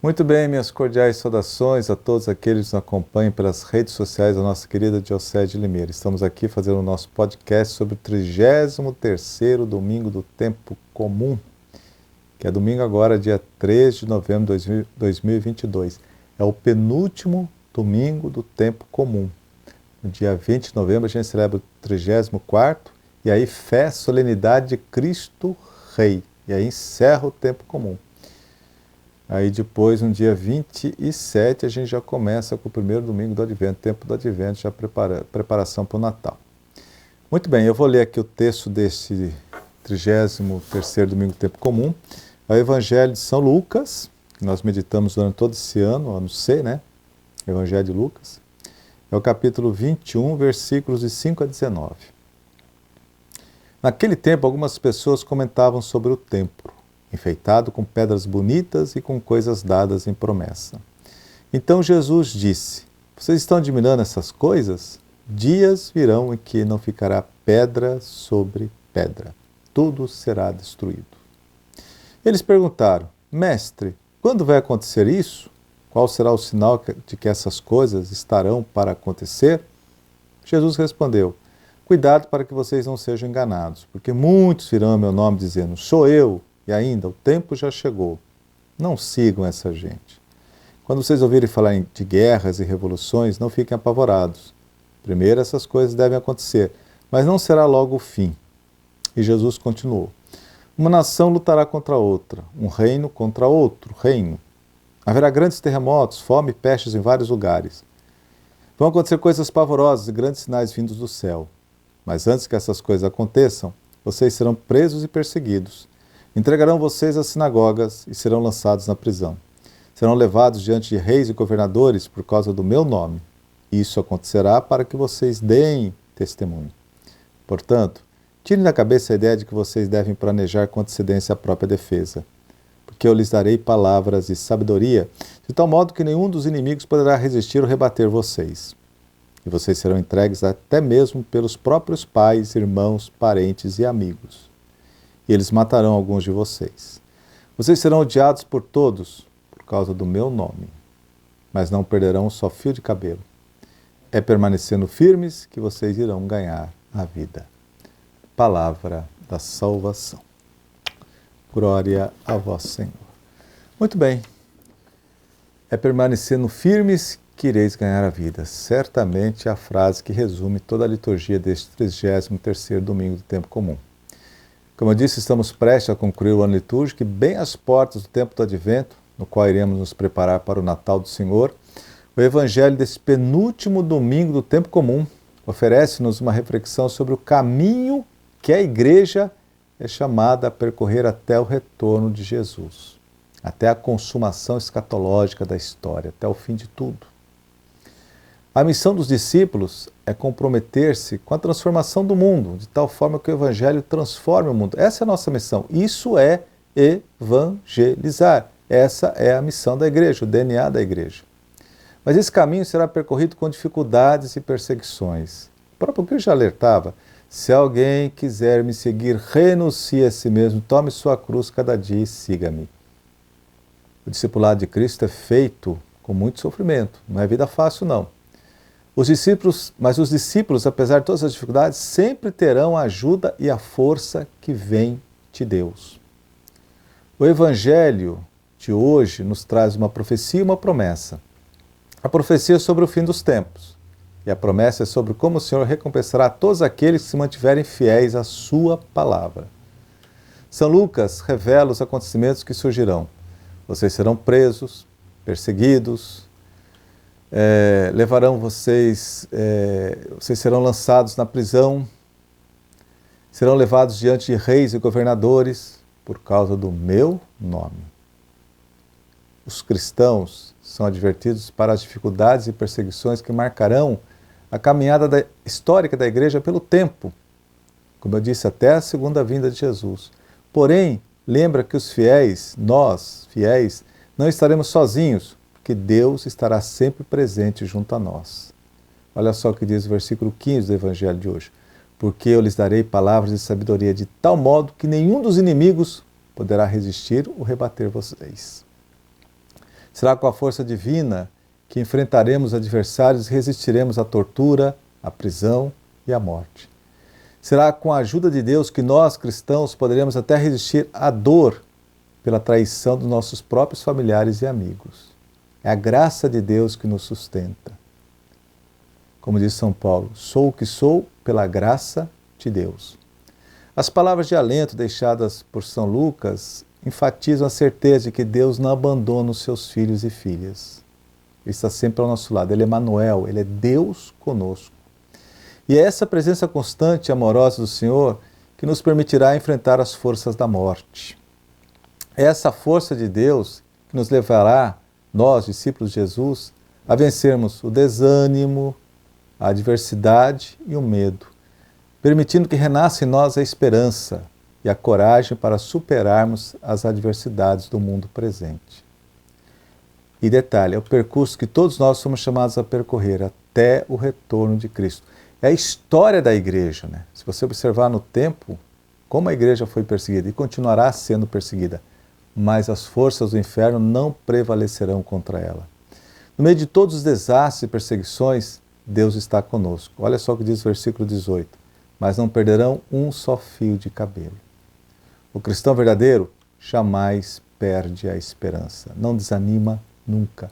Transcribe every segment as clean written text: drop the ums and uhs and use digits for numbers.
Muito bem, minhas cordiais saudações a todos aqueles que nos acompanham pelas redes sociais da nossa querida Diocese de Limeira. Estamos aqui fazendo o nosso podcast sobre o 33º domingo do tempo comum, que é domingo agora, dia 3 de novembro de 2022. É o penúltimo domingo do tempo comum. No dia 20 de novembro a gente celebra o 34º e aí fé, solenidade de Cristo Rei. E aí encerra o tempo comum. Aí depois, no dia 27, a gente já começa com o primeiro domingo do Advento, tempo do Advento, já preparação para o Natal. Muito bem, eu vou ler aqui o texto deste 33º domingo do tempo comum. É o Evangelho de São Lucas, que nós meditamos durante todo esse ano, ano C, né? Evangelho de Lucas. É o capítulo 21, versículos de 5 a 19. Naquele tempo, algumas pessoas comentavam sobre o templo, enfeitado com pedras bonitas e com coisas dadas em promessa. Então Jesus disse: vocês estão admirando essas coisas? Dias virão em que não ficará pedra sobre pedra. Tudo será destruído. Eles perguntaram: Mestre, quando vai acontecer isso? Qual será o sinal de que essas coisas estarão para acontecer? Jesus respondeu: cuidado para que vocês não sejam enganados, porque muitos virão em meu nome dizendo: sou eu. E ainda, o tempo já chegou. Não sigam essa gente. Quando vocês ouvirem falar de guerras e revoluções, não fiquem apavorados. Primeiro essas coisas devem acontecer, mas não será logo o fim. E Jesus continuou: uma nação lutará contra outra, um reino contra outro reino. Haverá grandes terremotos, fome e pestes em vários lugares. Vão acontecer coisas pavorosas e grandes sinais vindos do céu. Mas antes que essas coisas aconteçam, vocês serão presos e perseguidos. Entregarão vocês às sinagogas e serão lançados na prisão. Serão levados diante de reis e governadores por causa do meu nome. Isso acontecerá para que vocês deem testemunho. Portanto, tirem da cabeça a ideia de que vocês devem planejar com antecedência a própria defesa, porque eu lhes darei palavras de sabedoria, de tal modo que nenhum dos inimigos poderá resistir ou rebater vocês. E vocês serão entregues até mesmo pelos próprios pais, irmãos, parentes e amigos. E eles matarão alguns de vocês. Vocês serão odiados por todos por causa do meu nome, mas não perderão um só fio de cabelo. É permanecendo firmes que vocês irão ganhar a vida. Palavra da salvação. Glória a vós, Senhor. Muito bem. É permanecendo firmes que ireis ganhar a vida. Certamente é a frase que resume toda a liturgia deste 33º domingo do tempo comum. Como eu disse, estamos prestes a concluir o ano litúrgico e bem às portas do tempo do Advento, no qual iremos nos preparar para o Natal do Senhor. O Evangelho desse penúltimo domingo do tempo comum oferece-nos uma reflexão sobre o caminho que a Igreja é chamada a percorrer até o retorno de Jesus, até a consumação escatológica da história, até o fim de tudo. A missão dos discípulos é comprometer-se com a transformação do mundo, de tal forma que o Evangelho transforme o mundo. Essa é a nossa missão. Isso é evangelizar. Essa é a missão da Igreja, o DNA da Igreja. Mas esse caminho será percorrido com dificuldades e perseguições. O próprio Cristo já alertava: se alguém quiser me seguir, renuncie a si mesmo, tome sua cruz cada dia e siga-me. O discipulado de Cristo é feito com muito sofrimento. Não é vida fácil, não. Os discípulos, apesar de todas as dificuldades, sempre terão a ajuda e a força que vem de Deus. O Evangelho de hoje nos traz uma profecia e uma promessa. A profecia é sobre o fim dos tempos, e a promessa é sobre como o Senhor recompensará todos aqueles que se mantiverem fiéis à sua palavra. São Lucas revela os acontecimentos que surgirão. Vocês serão presos, perseguidos, vocês serão lançados na prisão, serão levados diante de reis e governadores por causa do meu nome. Os cristãos são advertidos para as dificuldades e perseguições que marcarão a caminhada histórica da Igreja pelo tempo, como eu disse, até a segunda vinda de Jesus. Porém, lembra que os fiéis, nós, fiéis, não estaremos sozinhos, que Deus estará sempre presente junto a nós. Olha só o que diz o versículo 15 do Evangelho de hoje. Porque eu lhes darei palavras de sabedoria de tal modo que nenhum dos inimigos poderá resistir ou rebater vocês. Será com a força divina que enfrentaremos adversários e resistiremos à tortura, à prisão e à morte. Será com a ajuda de Deus que nós, cristãos, poderemos até resistir à dor pela traição dos nossos próprios familiares e amigos. É a graça de Deus que nos sustenta. Como diz São Paulo, sou o que sou pela graça de Deus. As palavras de alento deixadas por São Lucas enfatizam a certeza de que Deus não abandona os seus filhos e filhas. Ele está sempre ao nosso lado. Ele é Emmanuel, Ele é Deus conosco. E é essa presença constante e amorosa do Senhor que nos permitirá enfrentar as forças da morte. É essa força de Deus que nos levará, nós, discípulos de Jesus, a vencermos o desânimo, a adversidade e o medo, permitindo que renasça em nós a esperança e a coragem para superarmos as adversidades do mundo presente. E detalhe, é o percurso que todos nós somos chamados a percorrer até o retorno de Cristo. É a história da igreja, né? Se você observar no tempo, como a igreja foi perseguida e continuará sendo perseguida, mas as forças do inferno não prevalecerão contra ela. No meio de todos os desastres e perseguições, Deus está conosco. Olha só o que diz o versículo 18. Mas não perderão um só fio de cabelo. O cristão verdadeiro jamais perde a esperança, não desanima nunca.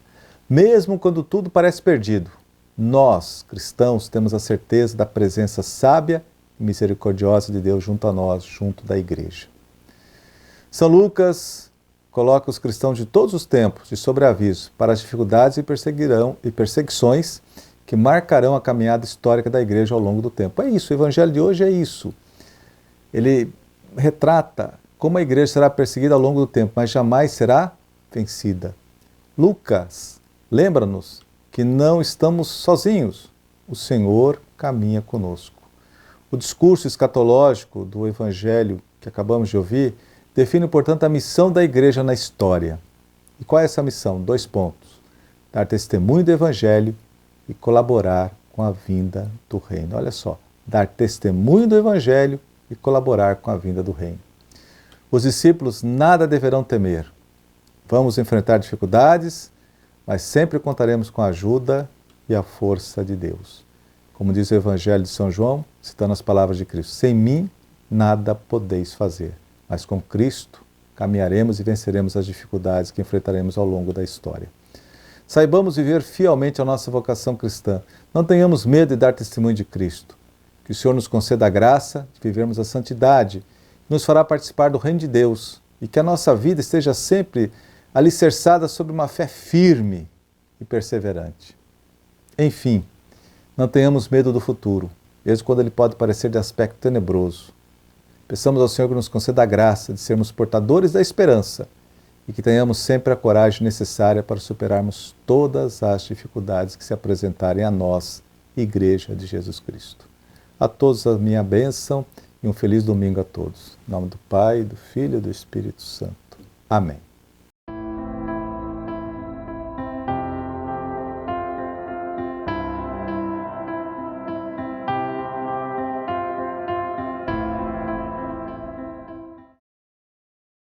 Mesmo quando tudo parece perdido, nós, cristãos, temos a certeza da presença sábia e misericordiosa de Deus junto a nós, junto da igreja. São Lucas coloca os cristãos de todos os tempos de sobreaviso para as dificuldades e perseguições que marcarão a caminhada histórica da igreja ao longo do tempo. É isso, o evangelho de hoje é isso. Ele retrata como a igreja será perseguida ao longo do tempo, mas jamais será vencida. Lucas lembra-nos que não estamos sozinhos, o Senhor caminha conosco. O discurso escatológico do evangelho que acabamos de ouvir define, portanto, a missão da igreja na história. E qual é essa missão? 2 pontos. Dar testemunho do evangelho e colaborar com a vinda do reino. Olha só, dar testemunho do evangelho e colaborar com a vinda do reino. Os discípulos nada deverão temer. Vamos enfrentar dificuldades, mas sempre contaremos com a ajuda e a força de Deus. Como diz o Evangelho de São João, citando as palavras de Cristo, sem mim nada podeis fazer, mas com Cristo caminharemos e venceremos as dificuldades que enfrentaremos ao longo da história. Saibamos viver fielmente a nossa vocação cristã. Não tenhamos medo de dar testemunho de Cristo. Que o Senhor nos conceda a graça de vivermos a santidade, que nos fará participar do reino de Deus e que a nossa vida esteja sempre alicerçada sobre uma fé firme e perseverante. Enfim, não tenhamos medo do futuro, mesmo quando ele pode parecer de aspecto tenebroso. Peçamos ao Senhor que nos conceda a graça de sermos portadores da esperança e que tenhamos sempre a coragem necessária para superarmos todas as dificuldades que se apresentarem a nós, Igreja de Jesus Cristo. A todos a minha bênção e um feliz domingo a todos. Em nome do Pai, do Filho e do Espírito Santo. Amém.